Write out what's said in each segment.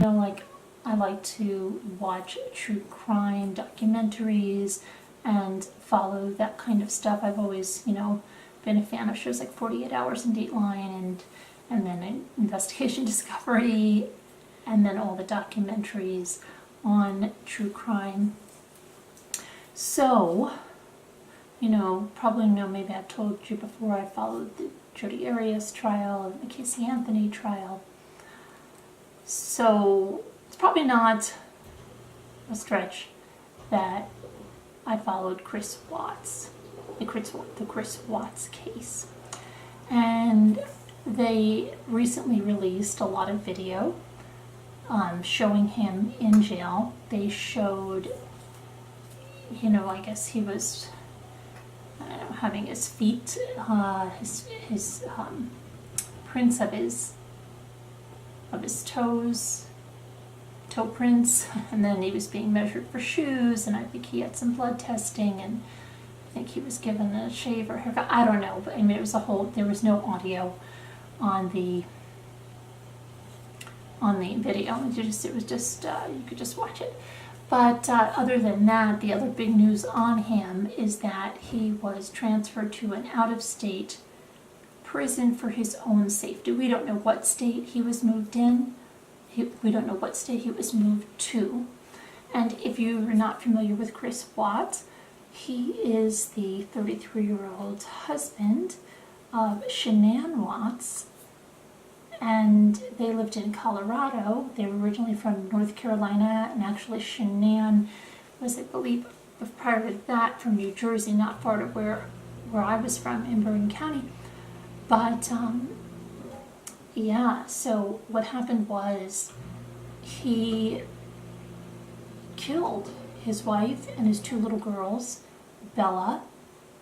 Like, I like to watch true crime documentaries and follow that kind of stuff. I've always, been a fan of shows like 48 Hours and Dateline and then Investigation Discovery, and then all the documentaries on true crime. So, probably know, maybe I've told you before, I followed the Jodi Arias trial and the Casey Anthony trial. So it's probably not a stretch that I followed Chris Watts, the Chris Watts case. And they recently released a lot of video showing him in jail. They showed, I guess he was, having his feet, his prints of his toes, toe prints, and then he was being measured for shoes, and I think he had some blood testing, and I think he was given a shave or haircut. I don't know, but I mean, there was no audio on the video. It was just you could just watch it. But other than that, the other big news on him is that he was transferred to an out-of-state prison for his own safety. We don't know what state he was moved in. We don't know what state he was moved to. And if you're not familiar with Chris Watts, he is the 33-year-old husband of Shanann Watts, and they lived in Colorado. They were originally from North Carolina, and actually Shanann was, I believe, prior to that, from New Jersey, not far to where I was from in Bergen County. But yeah, so what happened was he killed his wife and his two little girls, Bella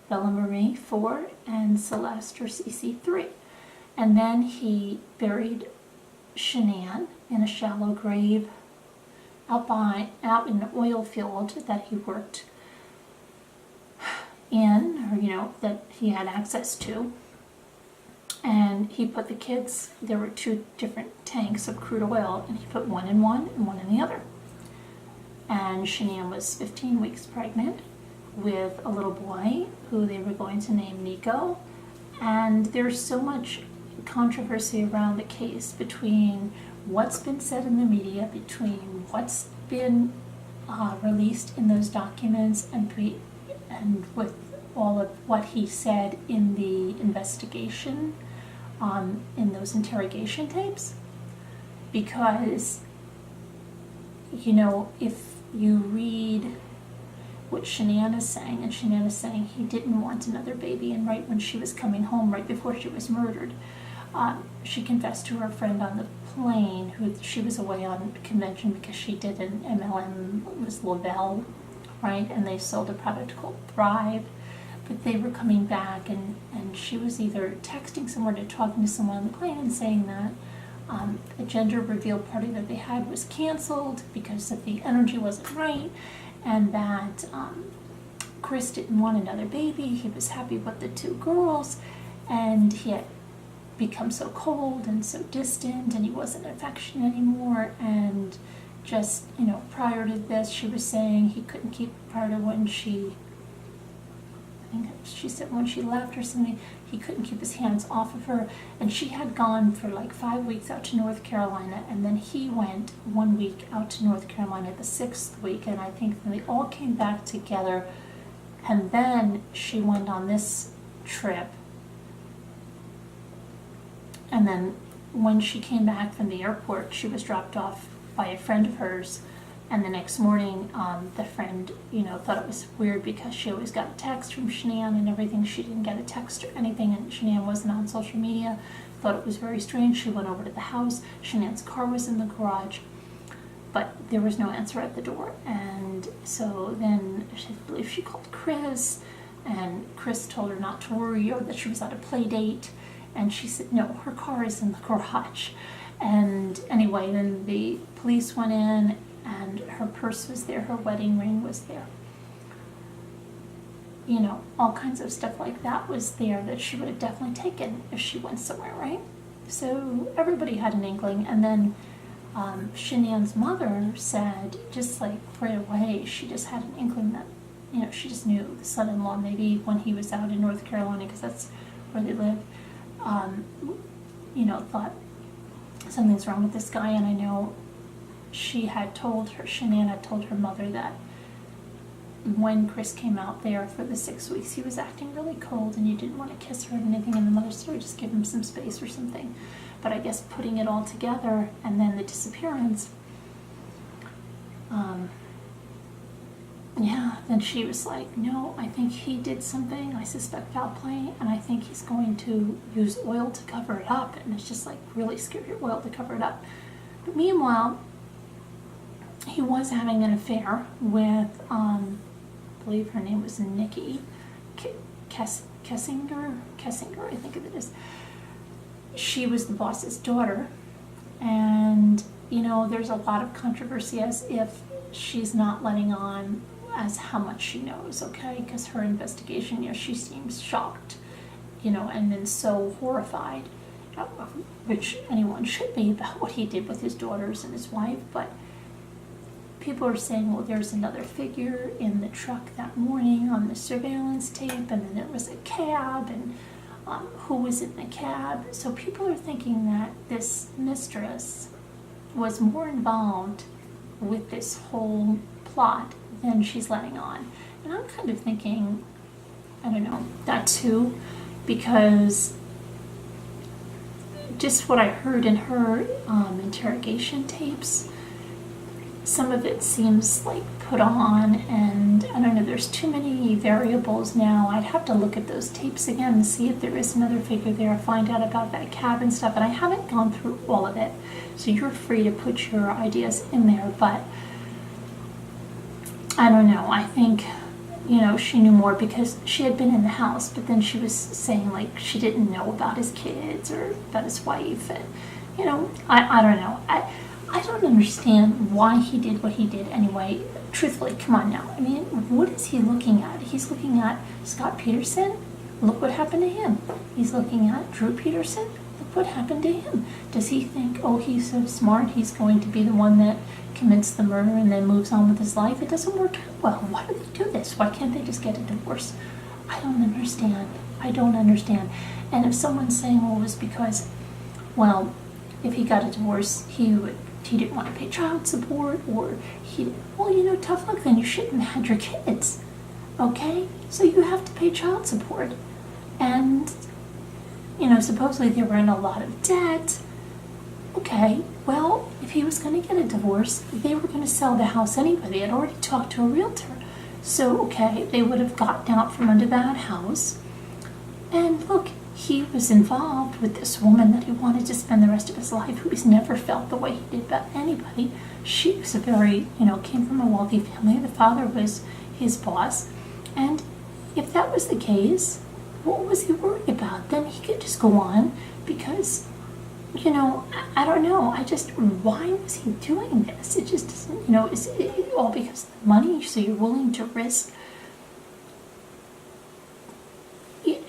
Marie, 4, and Celeste, or Cece, 3. And then he buried Shanann in a shallow grave out in an oil field that he worked in, or that he had access to. And he put the kids, there were 2 different tanks of crude oil, and he put one in one and one in the other. And Shanann was 15 weeks pregnant with a little boy who they were going to name Nico. And there's so much controversy around the case between what's been said in the media, between what's been released in those documents, and with all of what he said in the investigation, in those interrogation tapes. Because, if you read what Shanann is saying, and Shanann is saying he didn't want another baby, and right when she was coming home, right before she was murdered, she confessed to her friend on the plane, who she was away on convention because she did an MLM, it was Lavelle, right, and they sold a product called Thrive. But they were coming back, and she was either texting someone or talking to someone on the plane and saying that the gender reveal party that they had was canceled because the energy wasn't right, and that Chris didn't want another baby. He was happy with the 2 girls, and he had become so cold and so distant, and he wasn't affectionate anymore. And just, prior to this, she was saying he couldn't keep, prior to when she said when she left or something, he couldn't keep his hands off of her. And she had gone for like 5 weeks out to North Carolina, and then he went 1 week out to North Carolina the 6th week, and I think they all came back together. And then she went on this trip, and then when she came back from the airport, she was dropped off by a friend of hers. And the next morning, the friend, thought it was weird because she always got a text from Shanann and everything. She didn't get a text or anything, and Shanann wasn't on social media. Thought it was very strange. She went over to the house. Shanann's car was in the garage, but there was no answer at the door. And so then I believe she called Chris, and Chris told her not to worry, or that she was at a play date. And she said, no, her car is in the garage. And anyway, then the police went in, and her purse was there, her wedding ring was there. All kinds of stuff like that was there that she would have definitely taken if she went somewhere, right? So everybody had an inkling, and then Shanann's mother said, just like right away, she just had an inkling that, she just knew the son-in-law, maybe when he was out in North Carolina, because that's where they lived, thought something's wrong with this guy. And I know Shanann had told her mother that when Chris came out there for the 6 weeks, he was acting really cold and you didn't want to kiss her or anything, and the mother said, just give him some space or something. But I guess putting it all together, and then the disappearance, then she was like, no, I think he did something, I suspect foul play, and I think he's going to use oil to cover it up, and it's just like really scary oil to cover it up. But meanwhile, he was having an affair with, I believe her name was Nikki Kessinger, I think it is. She was the boss's daughter, and there's a lot of controversy as if she's not letting on as how much she knows, okay? Because her investigation, she seems shocked, and then so horrified, which anyone should be, about what he did with his daughters and his wife. But people are saying, well, there's another figure in the truck that morning on the surveillance tape, and then there was a cab, and who was in the cab. So people are thinking that this mistress was more involved with this whole plot than she's letting on. And I'm kind of thinking, I don't know, that too, because just what I heard in her interrogation tapes, some of it seems like put on, and I don't know, there's too many variables now. I'd have to look at those tapes again and see if there is another figure there, find out about that cab and stuff, and I haven't gone through all of it, so you're free to put your ideas in there. But I don't know, I think, she knew more because she had been in the house, but then she was saying like she didn't know about his kids or about his wife, and I don't know. I don't understand why he did what he did anyway. Truthfully, come on now. I mean, what is he looking at? He's looking at Scott Peterson. Look what happened to him. He's looking at Drew Peterson. Look what happened to him. Does he think, oh, he's so smart, he's going to be the one that commits the murder and then moves on with his life? It doesn't work out well. Why do they do this? Why can't they just get a divorce? I don't understand. And if someone's saying, well, it was because, well, if he got a divorce, he didn't want to pay child support, or tough luck, then you shouldn't have had your kids, okay? So you have to pay child support. And, supposedly they were in a lot of debt. Okay, well, if he was going to get a divorce, they were going to sell the house anyway. They had already talked to a realtor. So, okay, they would have gotten out from under that house. And look, he was involved with this woman that he wanted to spend the rest of his life, who he's never felt the way he did about anybody. She was a very, came from a wealthy family. The father was his boss. And if that was the case, what was he worried about? Then he could just go on, because, I don't know. Why was he doing this? It just doesn't, is it all because of the money? So you're willing to risk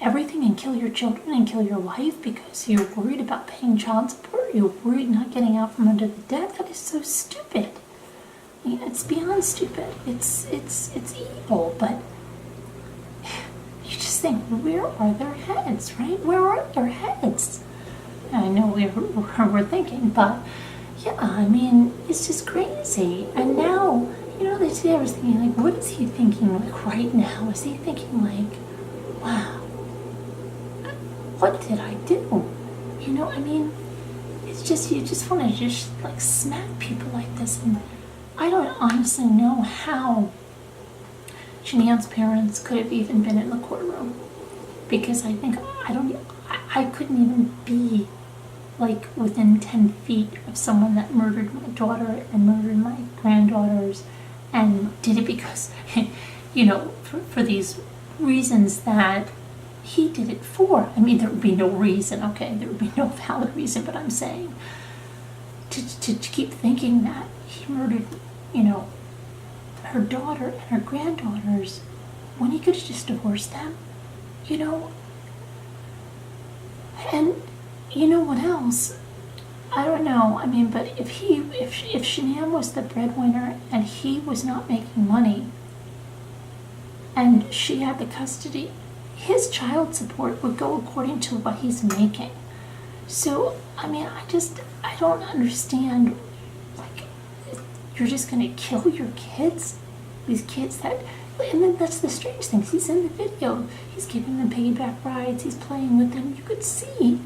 everything and kill your children and kill your wife because you're worried about paying child support? You're worried not getting out from under the debt? That is so stupid. I mean, it's beyond stupid. It's evil, but you just think, where are their heads, right? Where are their heads? I know we're thinking, but yeah, I mean, it's just crazy. And now, the day I was thinking, like, what is he thinking, like, right now? Is he thinking, like, wow, what did I do? I mean, it's just, you just want to just, like, smack people like this. And I don't honestly know how Shanann's parents could have even been in the courtroom, because I think, I couldn't even be, like, within 10 feet of someone that murdered my daughter and murdered my granddaughters, and did it because, for these reasons that he did it for. I mean, there would be no reason, okay? There would be no valid reason, but I'm saying to keep thinking that he murdered, her daughter and her granddaughters when he could have just divorced them, and, you know what else? I don't know. I mean, but if Shanann was the breadwinner and he was not making money, and she had the custody, his child support would go according to what he's making. So, I mean, I don't understand. Like, you're just gonna kill your kids? These kids that, and then that's the strange thing. He's in the video. He's giving them piggyback rides. He's playing with them. You could see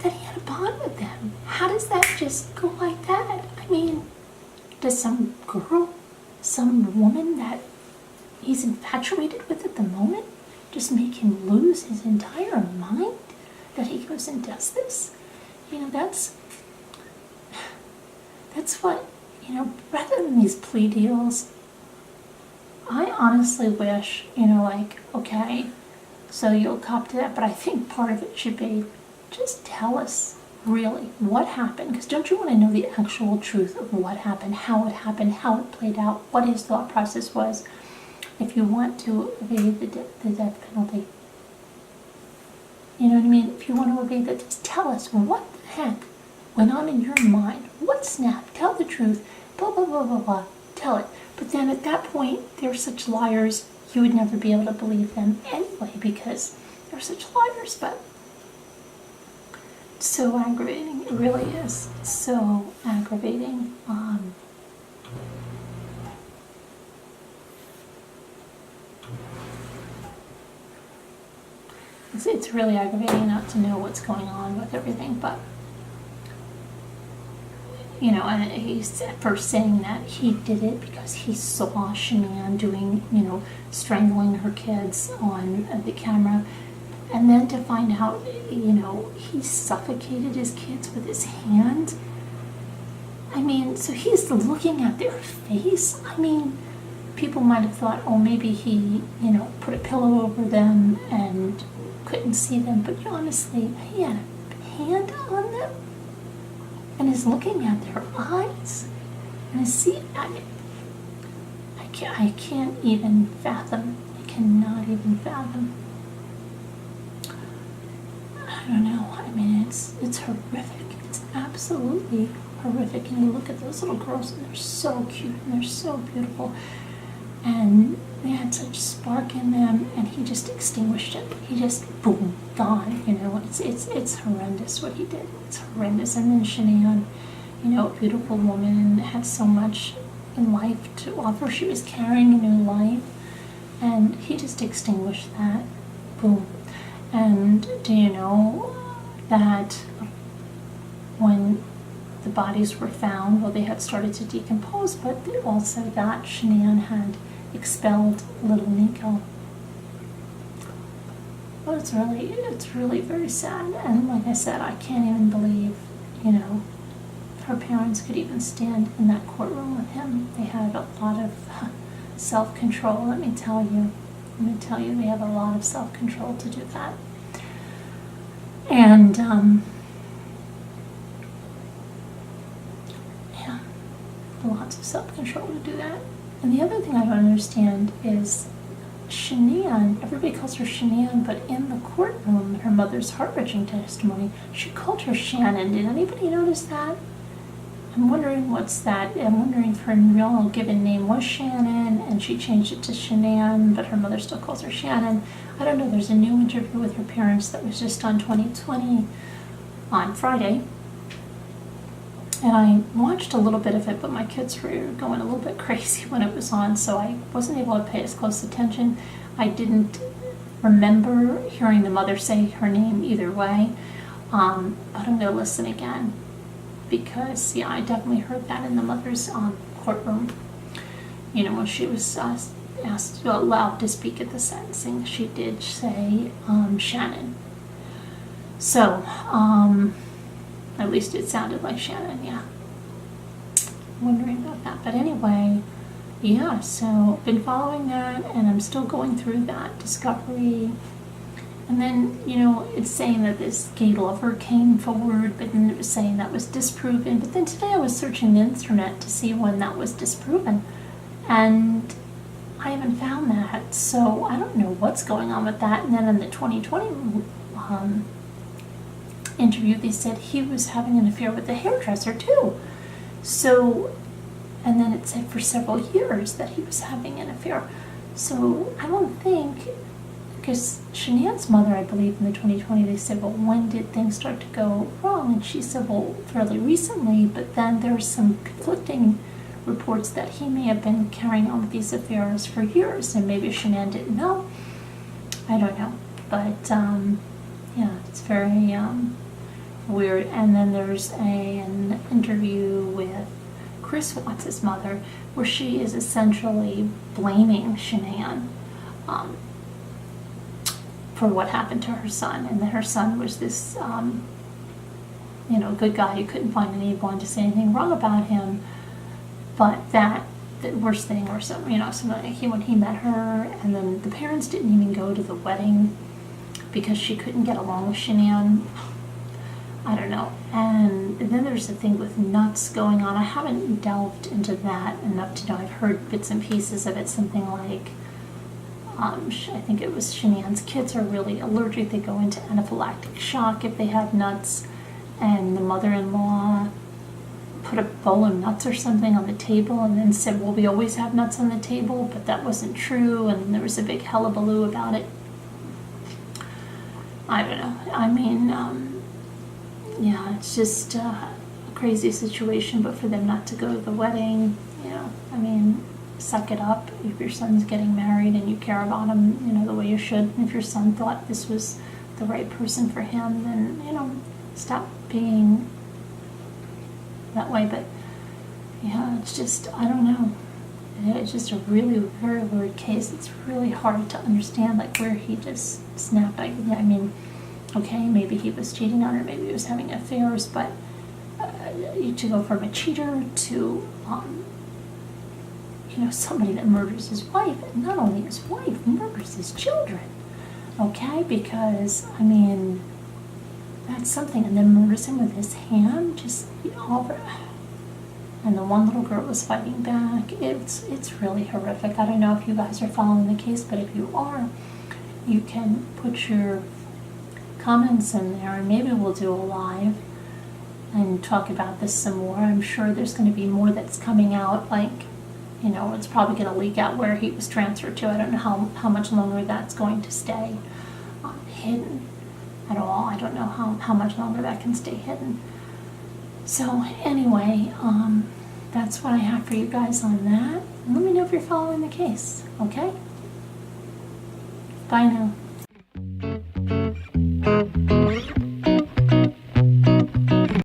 that he had a bond with them. How does that just go like that? I mean, does some girl, some woman that he's infatuated with at the moment just make him lose his entire mind that he goes and does this? You know, that's what, you know, rather than these plea deals, I honestly wish, you know, like, okay, so you'll cop to that, but I think part of it should be, just tell us really what happened, because don't you want to know the actual truth of what happened, how it played out, what his thought process was, if you want to evade the death penalty. You know what I mean? If you want to evade that, just tell us what the heck went on in your mind. What snapped? Tell the truth. Blah, blah, blah, blah, blah. Tell it. But then at that point, they're such liars, you would never be able to believe them anyway, because they're such liars. But it's so aggravating. It really is so aggravating. It's really aggravating not to know what's going on with everything, but, you know, and he's at first saying that he did it because he saw Shanann doing, you know, strangling her kids on the camera, and then to find out, you know, he suffocated his kids with his hand. I mean, so he's looking at their face. I mean, people might have thought, oh, maybe he, you know, put a pillow over them and couldn't see them, but honestly, he had a hand on them and is looking at their eyes and I can't even fathom. I cannot even fathom. I don't know. I mean, it's horrific. It's absolutely horrific. And you look at those little girls, and they're so cute and they're so beautiful, and they had such spark in them, and he just extinguished it. He just, boom, gone. You know, it's horrendous what he did. It's horrendous. And then Shanann, you know, a beautiful woman, had so much in life to offer. She was carrying a new life, and he just extinguished that. Boom. And do you know that when the bodies were found, well, they had started to decompose, but also that Shanann had expelled little Nico. Well, it's really very sad. And like I said, I can't even believe, you know, her parents could even stand in that courtroom with him. They had a lot of self-control, let me tell you. They have a lot of self-control to do that. And, yeah, lots of self-control to do that. And the other thing I don't understand is Shanann, everybody calls her Shanann, but in the courtroom, her mother's heart-wrenching testimony, she called her Shannon. Did anybody notice that? I'm wondering what's that. I'm wondering if her real given name was Shannon and she changed it to Shanann, but her mother still calls her Shannon. I don't know. There's a new interview with her parents that was just on 2020 on Friday. And I watched a little bit of it, but my kids were going a little bit crazy when it was on, so I wasn't able to pay as close attention. I didn't remember hearing the mother say her name either way, but I'm going to listen again. Because, yeah, I definitely heard that in the mother's courtroom. You know, when she was allowed to speak at the sentencing, she did say Shannon. So, at least it sounded like Shannon, yeah. Wondering about that. But anyway, yeah, so been following that, and I'm still going through that discovery. And then, you know, it's saying that this gay lover came forward, but then it was saying that was disproven. But then today I was searching the internet to see when that was disproven, and I haven't found that. So I don't know what's going on with that. And then in the 2020 interview, they said he was having an affair with the hairdresser too. So, and then it said for several years that he was having an affair. So I don't think, because Shanann's mother, I believe in the 2020, they said, well, when did things start to go wrong? And she said, well, fairly recently, but then there's some conflicting reports that he may have been carrying on with these affairs for years, and maybe Shanann didn't know. I don't know. But, yeah, it's very weird. And then there's an interview with Chris Watts' mother, where she is essentially blaming Shanann for what happened to her son, and that her son was this, good guy who couldn't find anyone to say anything wrong about him, but that the worst thing, or something, when he met her, and then the parents didn't even go to the wedding because she couldn't get along with Shanann. I don't know. And then there's the thing with nuts going on. I haven't delved into that enough to know. I've heard bits and pieces of it, something like, I think it was Shanann's kids are really allergic. They go into anaphylactic shock if they have nuts. And the mother-in-law put a bowl of nuts or something on the table and then said, well, we always have nuts on the table, but that wasn't true. And there was a big hullabaloo about it. I don't know. I mean, yeah, it's just a crazy situation, but for them not to go to the wedding, I mean, suck it up. If your son's getting married and you care about him, the way you should, and if your son thought this was the right person for him, then, stop being that way. But, yeah, it's just, I don't know. It's just a really very weird case. It's really hard to understand, like, where he just snapped. I mean, okay, maybe he was cheating on her, maybe he was having affairs, but to go from a cheater to, somebody that murders his wife, and not only his wife, murders his children, okay? Because, I mean, that's something, and then murders him with his hand, just all and the one little girl was fighting back. It's really horrific. I don't know if you guys are following the case, but if you are, you can put your comments in there, and maybe we'll do a live and talk about this some more. I'm sure there's going to be more that's coming out, like, it's probably going to leak out where he was transferred to. I don't know how much longer that's going to stay hidden at all. I don't know how much longer that can stay hidden. So anyway, that's what I have for you guys on that. And let me know if you're following the case, okay? Bye now.